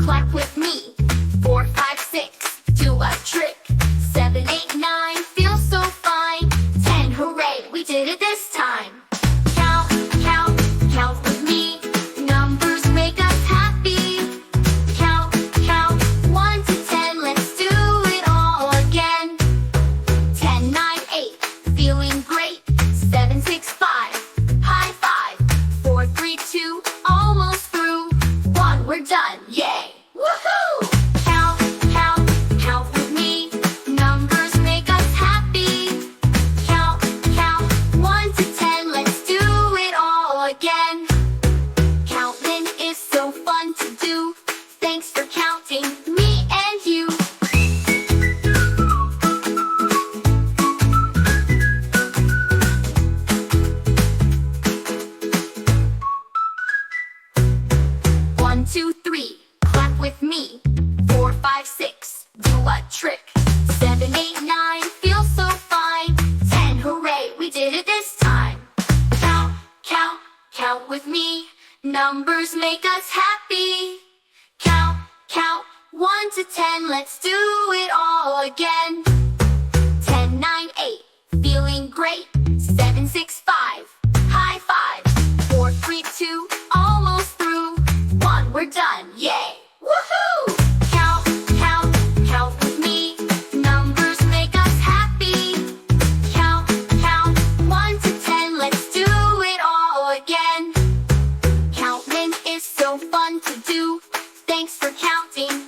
clap with me. 4, 5, 6, do a trick. 7, 8, 9, feel so fine. 10, hooray, we did it this time. Count, count, count with me. Numbers make us happy. Count, count, 1 to 10, let's do it all again. 10, 9, 8, feeling great. 7, 6, 5, high five. 4, 3, 2, almost through. 1, we're done, yay! Woohoo! Count, count, count with me. Numbers make us happy. Count, count, 1 to 10, let's do it all again. Counting is so fun to do. Thanks for counting, me and you. One, 2, 3, clap with me. 4, 5, 6, do a trick. 7, 8, 9, feel so fine. 10, hooray, we did it this time. Count, count, count with me. Numbers make us happy. Count, count, 1 to 10, let's do it all again. 10, 9, 8, feeling great. 7, 6, 5, high five. 4, 3, 2, almost through. 1, we're done, yay! Woohoo! Count, count, count with me. Numbers make us happy. Count, count, 1 to 10, let's do it all again. Counting is so fun to do. Thanks for counting.